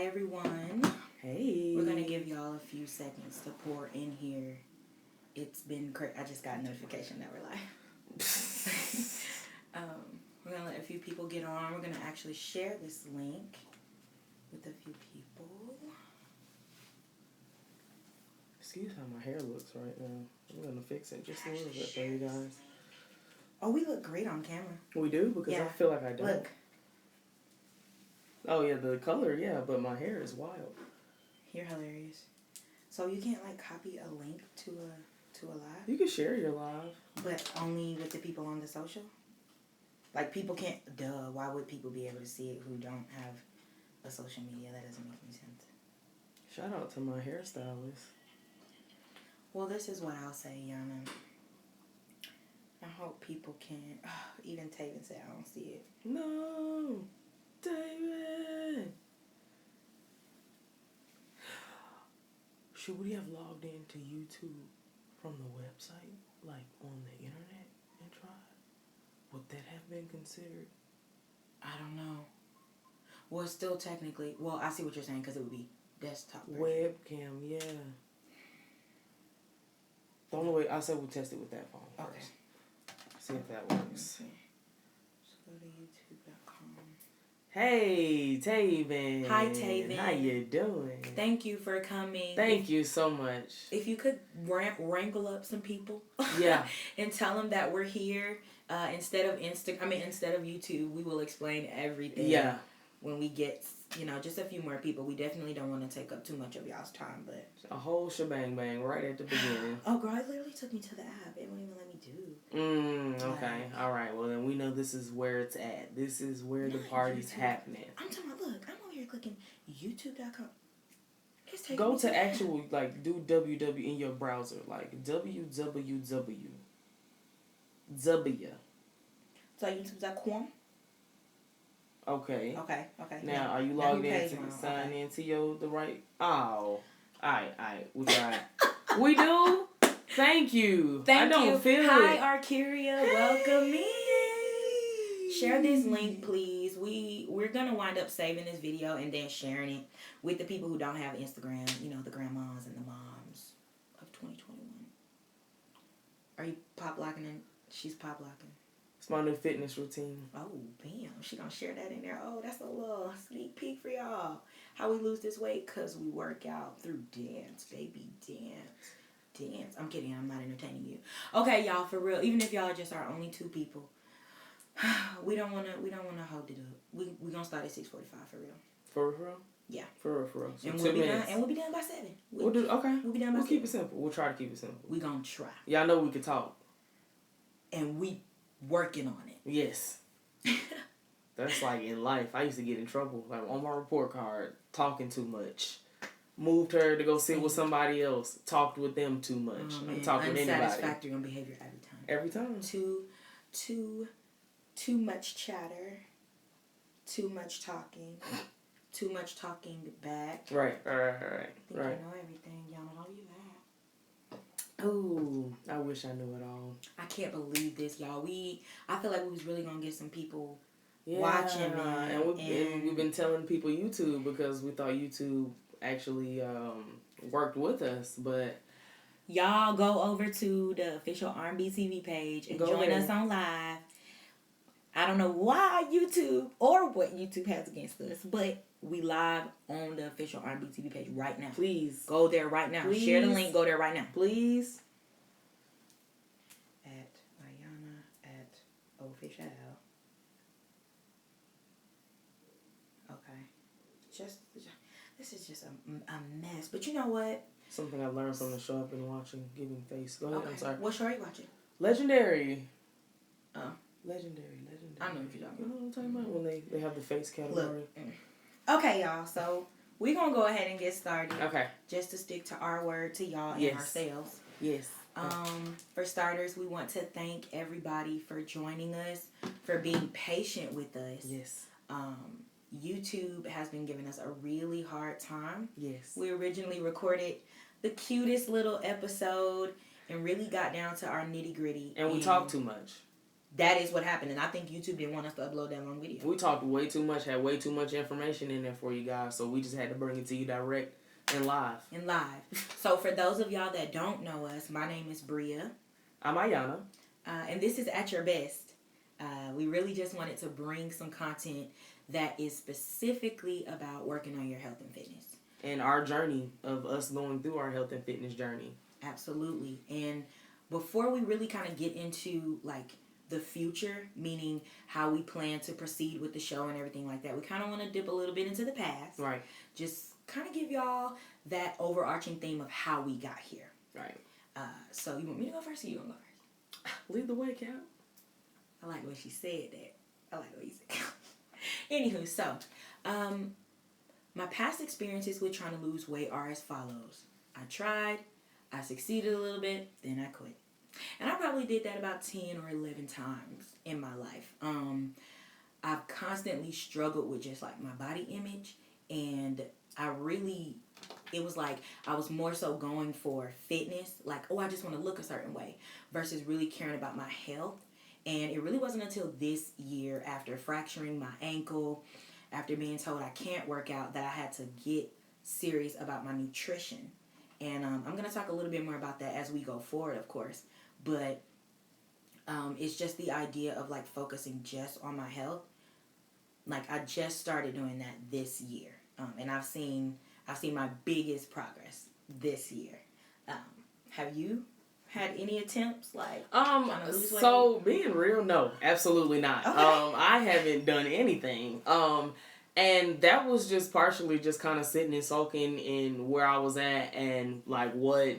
Hi everyone. Hey. We're gonna give y'all a few seconds to pour in here. It's been crazy. I just got a notification that we're live. We're gonna let a few people get on. We're gonna actually share this link with a few people. Excuse how my hair looks right now. I'm gonna fix it just a little bit for you guys. Oh, we look great on camera. We do? Because I feel like I don't. Look. Oh yeah, the color, yeah, but my hair is wild. You're hilarious. So you can't like copy a link to a live? You can share your live. But only with the people on the social? Like people can't, why would people be able to see it who don't have a social media? That doesn't make any sense. Shout out to my hairstylist. Well, this is what I'll say, Yana. I hope people can, even Taven said I don't see it. No, David. Should we have logged into YouTube from the website, like on the internet, and tried? Would that have been considered? I don't know. Well, it's still technically, well, I see what you're saying because it would be desktop version. Webcam, yeah. The only way, I said we'll test it with that phone first. Okay. See if that works. Okay. Just go to youtube.com. Hey, Taven. Hi, Taven. How you doing? Thank you for coming. Thank you so much. If you could wrangle up some people. Yeah. And tell them that we're here. Instead of YouTube, we will explain everything. Yeah. When we get, just a few more people. We definitely don't want to take up too much of y'all's time, but a whole shebang bang right at the beginning. Oh, girl, it literally took me to the app. It won't even let me do. Okay. All right. Well, then we know this is where it's at. This is where the party's happening. I'm talking about, look, I'm over here clicking youtube.com. Go to actual, do www in your browser, www. So youtube.com? Okay. Okay. Now, are you logged in to sign into the right? Oh. Alright. We tried. We do? Thank you. Thank you. I don't feel Hi, it. Arcaria. Welcome in. Share this link, please. We're going to wind up saving this video and then sharing it with the people who don't have Instagram, the grandmas and the moms of 2021. Are you pop locking in? She's pop locking. It's my new fitness routine. Oh, bam. She gonna share that in there. Oh, that's a little sneak peek for y'all. How we lose this weight? Because we work out through dance, baby. Dance. I'm kidding. I'm not entertaining you. Okay, y'all, for real. Even if y'all just are only 2 people, we don't wanna hold it up. We gonna start at 6:45 for real. For real? Yeah. For real. So and 2 we'll be minutes. done. And we'll be done by 7. We'll be done by 7. We'll keep it simple. We'll try to keep it simple. We gonna try. Y'all know we can talk. And we working on it. Yes. That's like in life. I used to get in trouble, on my report card, talking too much. Moved her to go sit with somebody else. Talked with them too much. Talked with anybody. Unsatisfactory on behavior every time. Too much chatter. Too much talking. Too much talking back. Right. You know everything. Y'all know you at. Ooh, I wish I knew it all. I can't believe this, y'all. I feel like we was really gonna get some people watching, man. And we've been telling people YouTube because we thought YouTube actually worked with us, but y'all go over to the official R&BTV page and join us on live. I don't know why YouTube or what YouTube has against us, but we live on the official R&BTV page right now. Please. Go there right now. Please. Share the link. Go there right now. Please. At Ayana at official. Okay. This is just a mess. But you know what? Something I learned from the show I've been watching, Giving Face. Go ahead, Okay. I'm sorry. What show are you watching? Legendary. Oh. Legendary. I know what you're talking about. You know what I'm talking about? When they have the face category. Look. Okay, y'all. So we're going to go ahead and get started. Okay. Just to stick to our word to y'all and ourselves. Yes. For starters, we want to thank everybody for joining us, for being patient with us. Yes. YouTube has been giving us a really hard time. Yes. We originally recorded the cutest little episode and really got down to our nitty gritty. And we talk too much. that is what happened. And I think YouTube didn't want us to upload that long video. We talked way too much, had way too much information in there for you guys, so we just had to bring it to you direct and live. So for those of y'all that don't know us, my name is Bria. I'm Ayana. And this is At Your Best. We really just wanted to bring some content that is specifically about working on your health and fitness. And our journey of us going through our health and fitness journey. Absolutely. And before we really kind of get into like the future, meaning how we plan to proceed with the show and everything like that, we kind of want to dip a little bit into the past. Right. Just kind of give y'all that overarching theme of how we got here. Right. So you want me to go first or you want to go first? Lead the way, Cal. I like the way she said that. I like the way you said that. Anywho, so, my past experiences with trying to lose weight are as follows. I tried, I succeeded a little bit, then I quit. And I probably did that about 10 or 11 times in my life. I've constantly struggled with just like my body image, and it was like I was more so going for fitness, like, oh, I just want to look a certain way, versus really caring about my health. And it really wasn't until this year, after fracturing my ankle, after being told I can't work out, that I had to get serious about my nutrition. And I'm going to talk a little bit more about that as we go forward, of course. But it's just the idea of like focusing just on my health. Like I just started doing that this year. And I've seen my biggest progress this year. Have you had any attempts like trying to lose weight? So being real, no, absolutely not. Okay. I haven't done anything. And that was just partially just kind of sitting and soaking in where I was at, and like what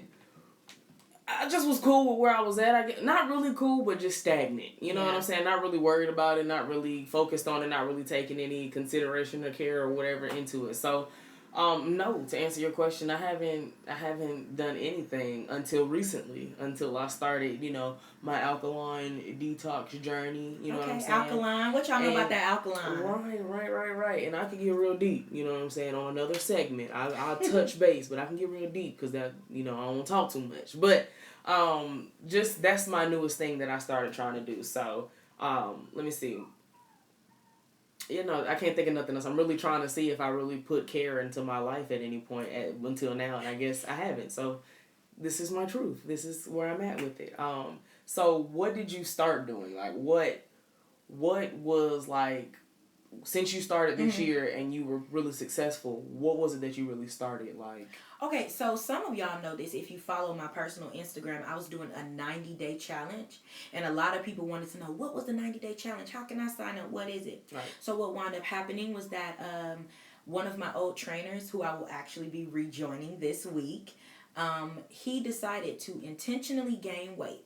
I just was cool with where I was at. Not really cool, but just stagnant. You know what I'm saying? Not really worried about it, not really focused on it, not really taking any consideration or care or whatever into it. So no, to answer your question, I haven't done anything until recently, until I started, my alkaline detox journey, you know what I'm saying? Alkaline. What y'all know about that alkaline? Right. And I can get real deep, you know what I'm saying, on another segment. I'll touch base, but I can get real deep because that, I don't want to talk too much. But just that's my newest thing that I started trying to do. So let me see. I can't think of nothing else. I'm really trying to see if I really put care into my life at any point until now, and I guess I haven't. So this is my truth. This is where I'm at with it. So what did you start doing? Like what was like, since you started this year and you were really successful, what was it that you really started like? Okay, so some of y'all know this. If you follow my personal Instagram, I was doing a 90-day challenge. And a lot of people wanted to know, what was the 90-day challenge? How can I sign up? What is it? Right. So what wound up happening was that one of my old trainers, who I will actually be rejoining this week, he decided to intentionally gain weight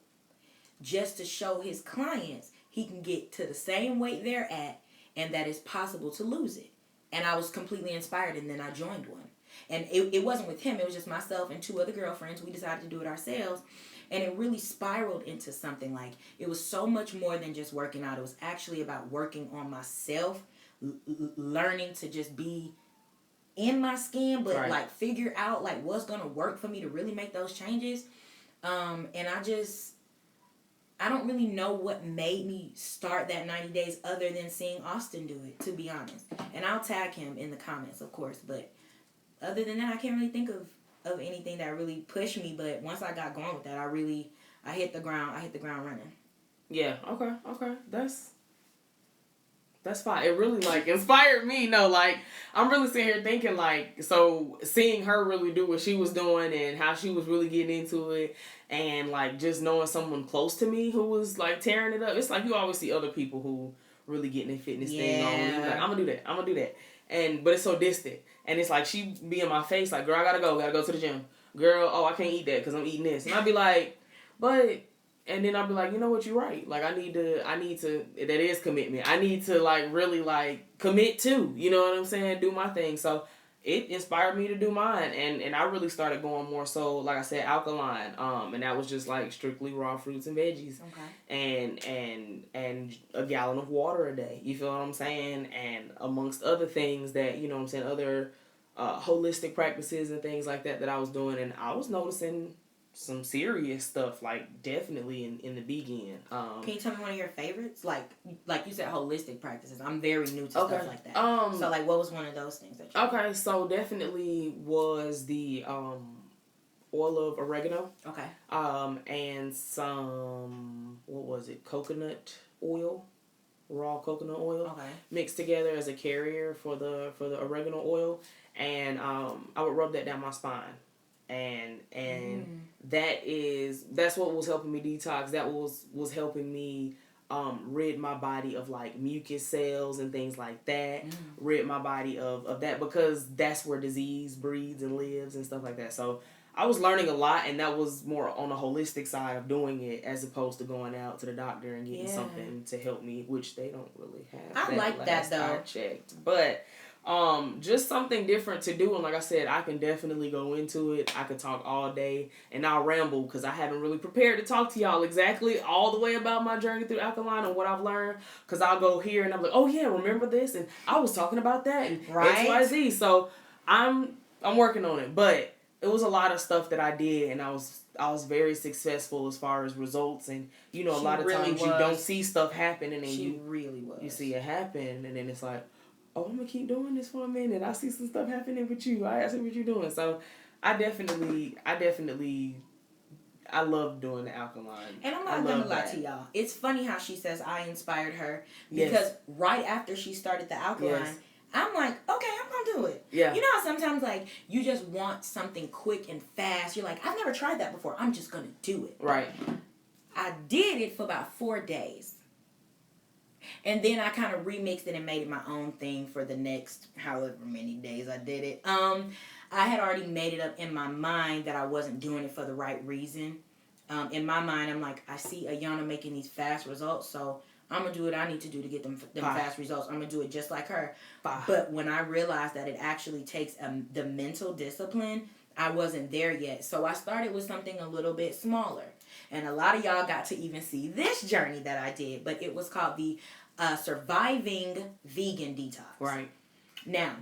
just to show his clients he can get to the same weight they're at and that it's possible to lose it. And I was completely inspired, and then I joined one. And it wasn't with him. It was just myself and 2 other girlfriends. We decided to do it ourselves. And it really spiraled into something like, it was so much more than just working out. It was actually about working on myself, learning to just be in my skin, but right. like figure out like what's going to work for me to really make those changes. And I don't really know what made me start that 90 days other than seeing Austin do it, to be honest. And I'll tag him in the comments, of course. But other than that, I can't really think of anything that really pushed me. But once I got going with that, I hit the ground running. Yeah, okay. That's fine. It really like inspired me. No, like I'm really sitting here thinking like, so seeing her really do what she was doing and how she was really getting into it, and like just knowing someone close to me who was like tearing it up. It's like you always see other people who really getting their fitness thing on. You're like, I'm gonna do that. But it's so distant. And it's like she be in my face like, girl, I gotta go to the gym. Girl, oh, I can't eat that because I'm eating this. And I'd be like, but. And then I'll be like, you know what, you're right. Like, I need to, that is commitment. I need to, like, really, like, commit to, you know what I'm saying? Do my thing. So, it inspired me to do mine. And I really started going more so, like I said, alkaline. And that was just, like, strictly raw fruits and veggies. Okay. And a gallon of water a day. You feel what I'm saying? And amongst other things that, you know what I'm saying, other holistic practices and things like that I was doing. And I was noticing some serious stuff, like definitely in the vegan. Can you tell me one of your favorites? Like you said, holistic practices. I'm very new to stuff like that. So like, what was one of those things that you Okay, so definitely was the oil of oregano. Okay. And some, what was it? Coconut oil, raw coconut oil. Okay. Mixed together as a carrier for the oregano oil, and I would rub that down my spine, and that's what was helping me detox. That was helping me rid my body of like mucus cells and things like that. Rid my body of that, because that's where disease breeds and lives and stuff like that. So I was learning a lot, and that was more on the holistic side of doing it, as opposed to going out to the doctor and getting something to help me, which they don't really have. I like that though. I checked, but just something different to do. And like I said, I can definitely go into it. I could talk all day, and I'll ramble because I haven't really prepared to talk to y'all exactly all the way about my journey through alkaline and what I've learned. Because I'll go here and I'm like, oh yeah, remember this, and I was talking about that, and XYZ. So I'm working on it, but it was a lot of stuff that I did, and I was very successful as far as results. And a lot of times you don't see stuff happen, and then you see it happen, and then it's like, oh, I'm gonna keep doing this for a minute. I see some stuff happening with you. I see what you're doing. So I definitely love doing the alkaline. And I'm not gonna lie to y'all. It's funny how she says I inspired her, because right after she started the alkaline, I'm like, okay, I'm going to do it. Yeah. You know how sometimes, like, you just want something quick and fast. You're like, I've never tried that before. I'm just going to do it. Right. I did it for about 4 days. And then I kind of remixed it and made it my own thing for the next however many days I did it. I had already made it up in my mind that I wasn't doing it for the right reason. In my mind, I'm like, I see Ayana making these fast results, so I'm going to do what I need to do to get them fast results. I'm going to do it just like her. But when I realized that it actually takes the mental discipline, I wasn't there yet. So I started with something a little bit smaller. And a lot of y'all got to even see this journey that I did. But it was called the Surviving Vegan Detox. Right. Now,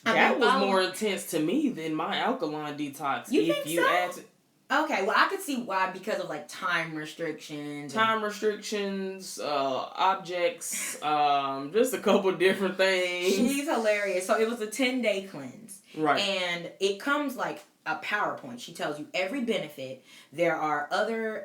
that was more intense to me than my alkaline detox. You think so? Okay, well, I could see why, because of, like, time restrictions, objects, just a couple different things. She's hilarious. So it was a 10-day cleanse. Right. And it comes, like, a PowerPoint. She tells you every benefit. There are other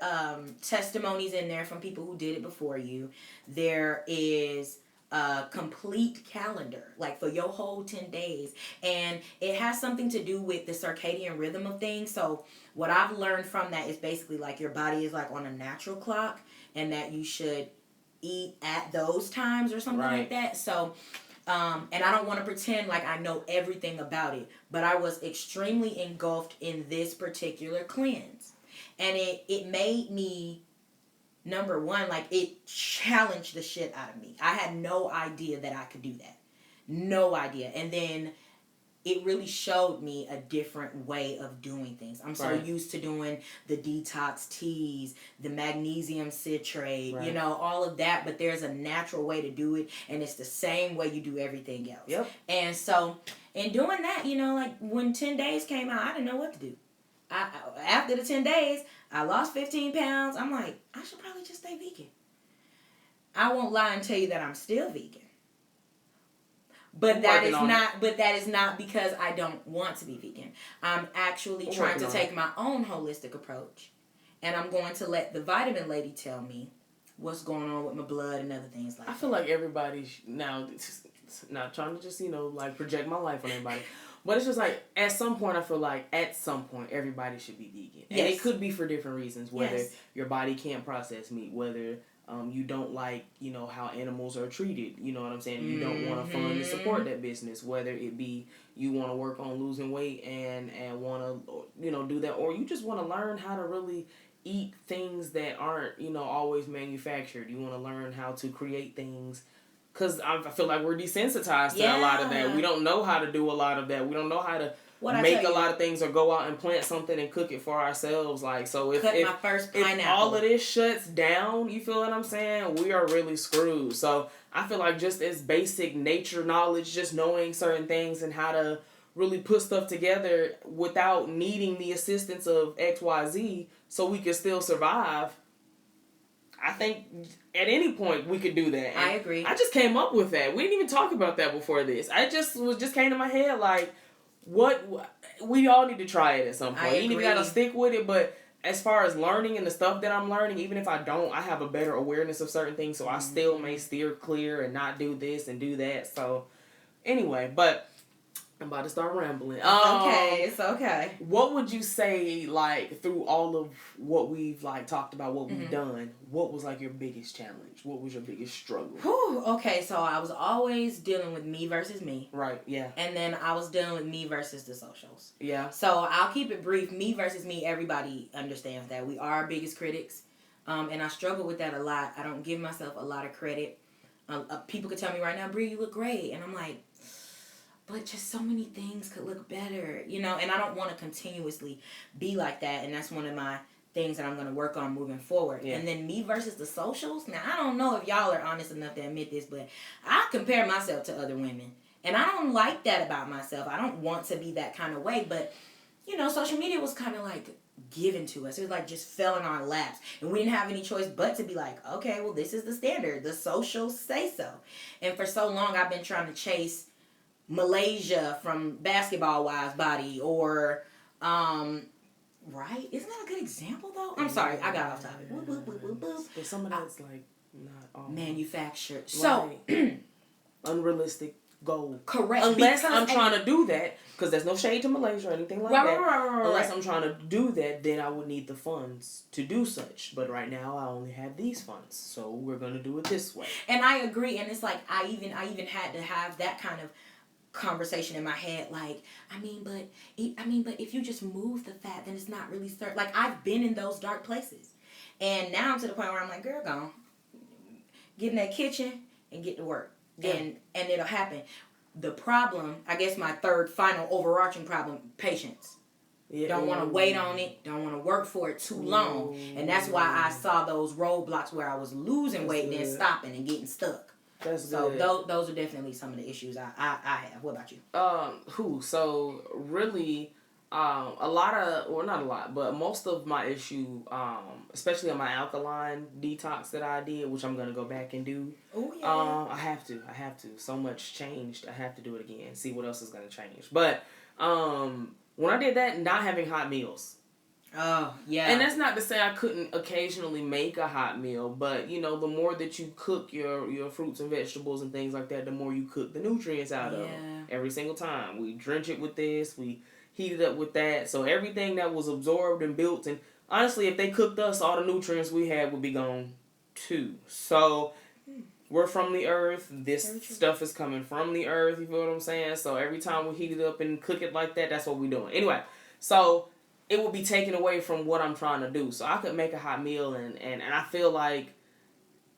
testimonies in there from people who did it before you. There is a complete calendar, like, for your whole 10 days. And it has something to do with the circadian rhythm of things. So what I've learned from that is basically, like, your body is, like, on a natural clock, and that you should eat at those times or something like that. So, and I don't want to pretend like I know everything about it, but I was extremely engulfed in this particular cleanse. And it made me, number one, like, it challenged the shit out of me. I had no idea that I could do that. No idea. And then it really showed me a different way of doing things. I'm so used to doing the detox teas, the magnesium citrate, all of that. But there's a natural way to do it, and it's the same way you do everything else. Yep. And so in doing that, like, when 10 days came out, I didn't know what to do. After the 10 days, I lost 15 pounds. I'm like, I should probably just stay vegan. I won't lie and tell you that I'm still vegan. But that is not because I don't want to be vegan. I'm actually trying to take my own holistic approach. And I'm going to let the vitamin lady tell me what's going on with my blood and other things like that. I feel like everybody now, not trying to just, like, project my life on everybody. But it's just like, at some point, I feel like everybody should be vegan. And it could be for different reasons. Whether your body can't process meat, whether you don't like, how animals are treated. You know what I'm saying? You don't want to fund and support that business. Whether it be you want to work on losing weight and want to, do that. Or you just want to learn how to really eat things that aren't, always manufactured. You want to learn how to create things. Because I feel like we're desensitized to a lot of that. We don't know how to do a lot of that. We don't know how to make a lot of things or go out and plant something and cook it for ourselves. Like, so if all of this shuts down, you feel what I'm saying? We are really screwed. So I feel like just as basic nature knowledge, just knowing certain things and how to really put stuff together without needing the assistance of XYZ so we could still survive, I think at any point we could do that. And I agree. I just came up with that. We didn't even talk about that before this. I just came to my head like, what we all need to try it at some point. You ain't even gotta stick with it, but as far as learning and the stuff that I'm learning, even if I don't, I have a better awareness of certain things, so I still may steer clear and not do this and do that. So anyway, but I'm about to start rambling. It's okay. What would you say, like, through all of what we've, like, talked about, what we've done, what was, like, your biggest challenge? What was your biggest struggle? Okay, so I was always dealing with me versus me. Right, yeah. And then I was dealing with me versus the socials. Yeah. So I'll keep it brief. Me versus me, everybody understands that. We are our biggest critics. And I struggle with that a lot. I don't give myself a lot of credit. People could tell me right now, Bria, you look great. And I'm like, but just so many things could look better, you know, and I don't want to continuously be like that, and that's one of my things that I'm going to work on moving forward. Yeah. And then me versus the socials, now I don't know if y'all are honest enough to admit this, but I compare myself to other women, and I don't like that about myself. I don't want to be that kind of way, but, you know, social media was kind of like given to us. It was like just fell in our laps, and we didn't have any choice but to be like, okay, well, this is the standard. The socials say so. And for so long, I've been trying to chase Malaysia from Basketball Wives body, or right? Isn't that a good example though? I'm sorry, I got off topic. But some of that's like not all manufactured. So unrealistic goal. Correct. Unless I'm trying to do that, because there's no shade to Malaysia or anything like that. Right. Unless I'm trying to do that, then I would need the funds to do such. But right now, I only have these funds, so we're gonna do it this way. And I agree. And it's like I even had to have that kind of conversation in my head, like, but if you just move the fat, then it's not really certain. Like, I've been in those dark places, and now I'm to the point where I'm like, girl, go get in that kitchen and get to work, and it'll happen. The problem, I guess, my third final overarching problem: patience. Yeah. Don't want to wait on it. Don't want to work for it too long, and that's why I saw those roadblocks where I was losing weight, then stopping and getting stuck. So those are definitely some of the issues I have. What about you? So really, a lot of, or not a lot, but most of my issue, especially on my alkaline detox that I did, which I'm gonna go back and do. Oh yeah. I have to. So much changed. I have to do it again. See what else is gonna change. But when I did that, not having hot meals. Oh, yeah. And that's not to say I couldn't occasionally make a hot meal, but, you know, the more that you cook your fruits and vegetables and things like that, the more you cook the nutrients out of them. Every single time. We drench it with this, we heat it up with that. So everything that was absorbed and built, and honestly, if they cooked us, all the nutrients we had would be gone too. So we're from the earth. This stuff is coming from the earth, you feel what I'm saying? So every time we heat it up and cook it like that, that's what we're doing. Anyway, so it would be taken away from what I'm trying to do. So I could make a hot meal, and I feel like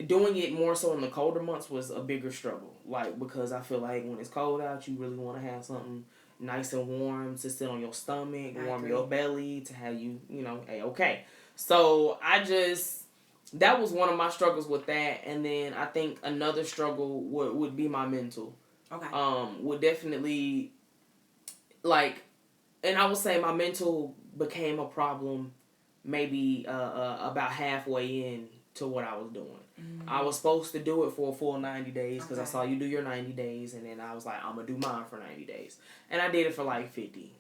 doing it more so in the colder months was a bigger struggle. Like, because I feel like when it's cold out, you really want to have something nice and warm to sit on your stomach, warm your belly, to have you, you know, okay. So that was one of my struggles with that. And then I think another struggle would be my mental. Okay. Would definitely, like, and I would say my mental became a problem maybe about halfway in to what I was doing. Mm-hmm. I was supposed to do it for a full 90 days because I saw you do your 90 days, and then I was like, I'm going to do mine for 90 days. And I did it for like 50.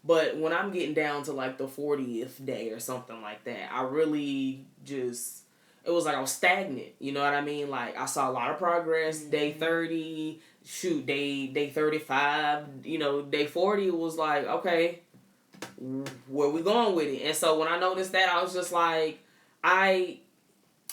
But when I'm getting down to like the 40th day or something like that, I really just, it was like I was stagnant. You know what I mean? Like, I saw a lot of progress. Mm-hmm. Day 30, day 35, you know, day 40, it was like, okay, where we going with it? And so when I noticed that, I was just like, I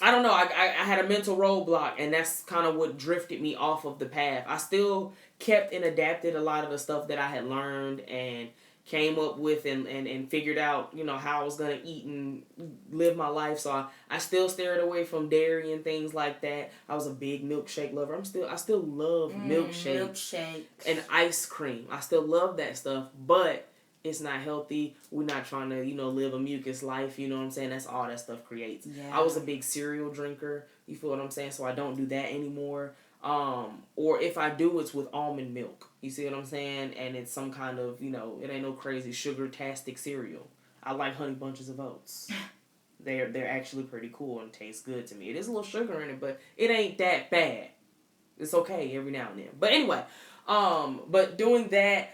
don't know, I had a mental roadblock, and that's kind of what drifted me off of the path. I still kept and adapted a lot of the stuff that I had learned and came up with and figured out, you know, how I was going to eat and live my life. So I still steered away from dairy and things like that. I was a big milkshake lover. I still love milkshakes and ice cream. I still love that stuff, but it's not healthy. We're not trying to, you know, live a mucus life. You know what I'm saying? That's all that stuff creates. Yeah. I was a big cereal drinker. You feel what I'm saying? So I don't do that anymore. Or if I do, it's with almond milk. You see what I'm saying? And it's some kind of, it ain't no crazy sugar-tastic cereal. I like Honey Bunches of Oats. They're actually pretty cool and taste good to me. It is a little sugar in it, but it ain't that bad. It's okay every now and then. But anyway, but doing that,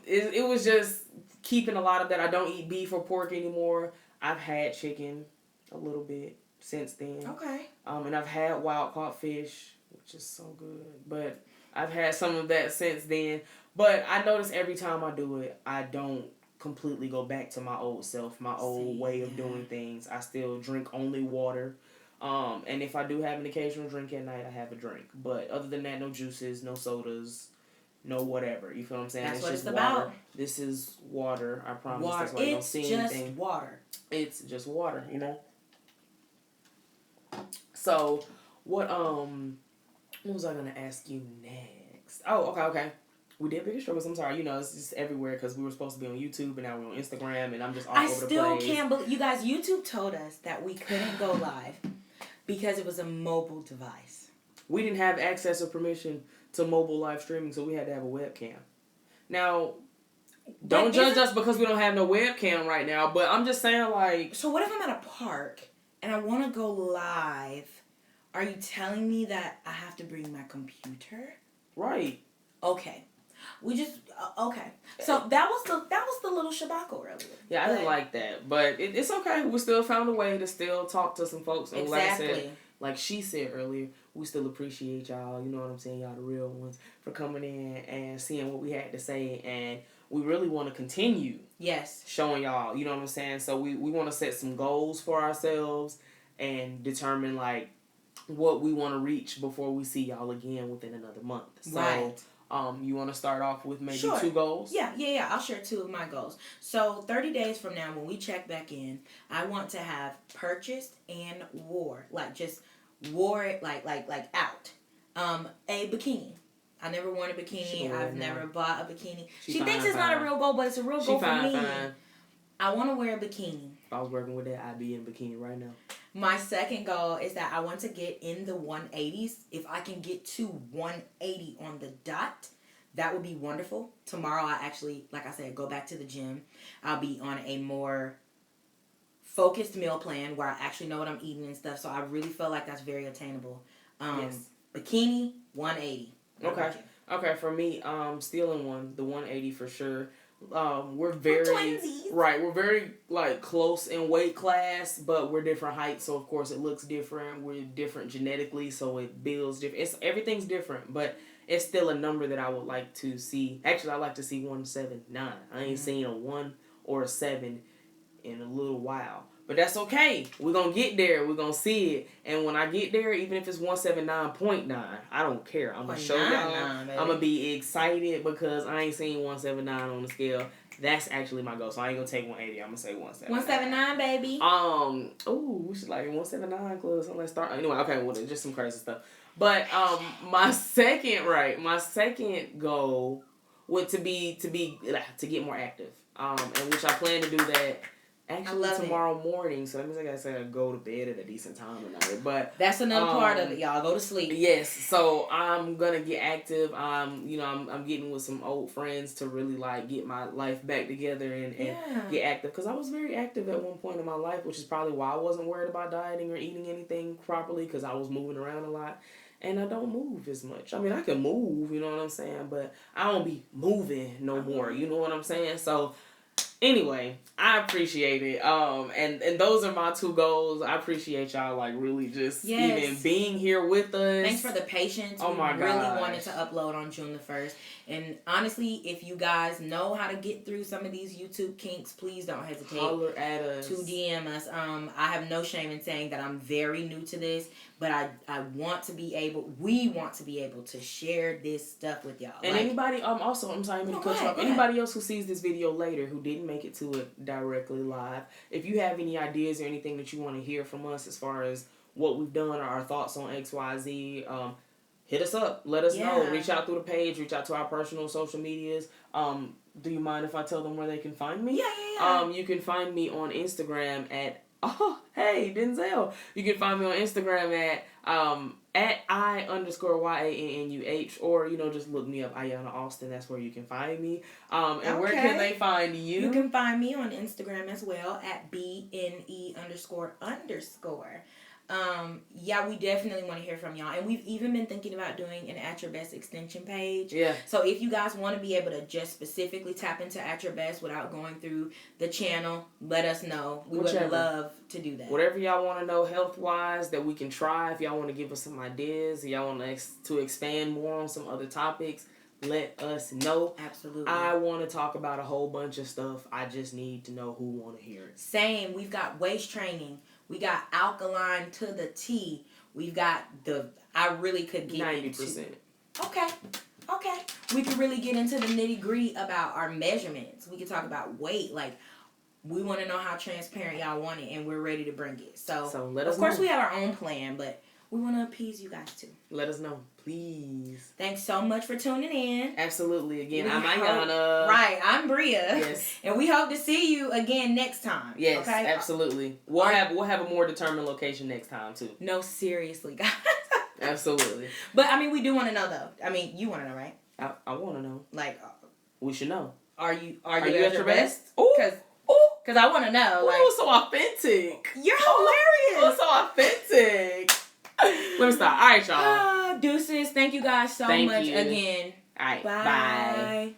it was just keeping a lot of that. I don't eat beef or pork anymore. I've had chicken a little bit since then. Okay. And I've had wild caught fish, which is so good. But I've had some of that since then. But I notice every time I do it, I don't completely go back to my old self, my old way of doing things. I still drink only water. And if I do have an occasional drink at night, I have a drink. But other than that, no juices, no sodas, no whatever. You feel what I'm saying? That's it's what just it's water. about. This is water. I promise. Water. That's why you don't see anything. It's just water. It's just water, So, what was I gonna ask you next? Oh, okay. We did Biggest Struggles. I'm sorry. It's just everywhere because we were supposed to be on YouTube and now we're on Instagram and I'm just all over the place. I still can't believe... You guys, YouTube told us that we couldn't go live because it was a mobile device. We didn't have access or permission to mobile live streaming, so we had to have a webcam. Now, don't judge us because we don't have no webcam right now, but I'm just saying, like... So what if I'm at a park and I want to go live? Are you telling me that I have to bring my computer? Right. Okay. We just... okay. So that was the little shabaco earlier. Yeah, I didn't like that, but it's okay. We still found a way to still talk to some folks. And exactly. Like I said, like she said earlier, we still appreciate y'all, you know what I'm saying, y'all the real ones, for coming in and seeing what we had to say, and we really want to continue showing y'all, you know what I'm saying, so we want to set some goals for ourselves and determine, like, what we want to reach before we see y'all again within another month. So, right. You want to start off with maybe Sure. 2 goals? Yeah. I'll share 2 of my goals. So 30 days from now, when we check back in, I want to have purchased and wore, like just wore it like out, a bikini. I never worn a bikini. I've never bought a bikini. She thinks it's not a real goal, but it's a real goal for me. I want to wear a bikini. If I was working with that, I'd be in a bikini right now. My second goal is that I want to get in the 180s. If I can get to 180 on the dot, that would be wonderful. Tomorrow I actually, like I said, go back to the gym. I'll be on a more focused meal plan where I actually know what I'm eating and stuff. So I really feel like that's very attainable. Yes. Bikini, 180. Okay, for me, stealing the 180 for sure. We're very twinsies. Right. We're very like close in weight class, but we're different heights, so of course it looks different. We're different genetically, so it builds different. Everything's different, but it's still a number that I would like to see. Actually, I like to see 179. I ain't seen a 1 or a 7 in a little while. But that's okay. We're going to get there. We're going to see it. And when I get there, even if it's 179.9, I don't care. I'm going to show y'all. I'm going to be excited because I ain't seen 179 on the scale. That's actually my goal. So I ain't going to take 180. I'm going to say 179. 179, baby. We should like 179 club. So let's start. Anyway, okay, well, just some crazy stuff. But my second goal would to get more active. And which I plan to do that actually tomorrow morning. So that means I gotta go to bed at a decent time tonight. But that's another part of it, y'all. Go to sleep. Yes. So I'm gonna get active. I'm getting with some old friends to really like get my life back together and get active. Because I was very active at one point in my life, which is probably why I wasn't worried about dieting or eating anything properly, because I was moving around a lot. And I don't move as much. I mean, I can move, you know what I'm saying? But I don't be moving no more, you know what I'm saying? So, anyway, I appreciate it. And those are my 2 goals. I appreciate y'all, like, really just even being here with us. Thanks for the patience. Oh, my God. We really wanted to upload on June the 1st. And honestly, if you guys know how to get through some of these YouTube kinks, please don't hesitate Holler at us. to DM us. I have no shame in saying that I'm very new to this, but we want to be able to share this stuff with y'all. And anybody, also, I'm sorry, anybody else who sees this video later who didn't make it to it directly live, if you have any ideas or anything that you want to hear from us as far as what we've done or our thoughts on XYZ, hit us up. Let us know. Reach out through the page. Reach out to our personal social medias. Do you mind if I tell them where they can find me? Yeah. You can find me on Instagram at... Oh, hey, Denzel. You can find me on Instagram at I_YANNUH, or, just look me up, Ayana Alston. That's where you can find me. And where can they find you? You can find me on Instagram as well at BNE__. Yeah, we definitely want to hear from y'all. And we've even been thinking about doing an At Your Best extension page. Yeah. So if you guys want to be able to just specifically tap into At Your Best without going through the channel, let us know. We would love to do that. Whatever y'all want to know health-wise that we can try, if y'all want to give us some ideas, if y'all want to expand more on some other topics, let us know. Absolutely. I want to talk about a whole bunch of stuff. I just need to know who want to hear it. Same. We've got waist training. We got alkaline to the T. We've got I really could get 90%. Okay. We could really get into the nitty-gritty about our measurements. We could talk about weight. Like, we want to know how transparent y'all want it, and we're ready to bring it. So let us know. Of course, we have our own plan, but we want to appease you guys, too. Let us know, please. Thanks so much for tuning in. Absolutely. Again, I'm Ayana. Right, I'm Bria. Yes. And we hope to see you again next time. Yes, okay? Absolutely. We'll have a more determined location next time, too. No, seriously, guys. Absolutely. But, we do want to know, though. You want to know, right? I want to know. Like, we should know. Are you at your best? Because I want to know. Like, so authentic. You're hilarious. So authentic. Let me stop. All right, y'all. Deuces. Thank you guys so much again. All right. Bye.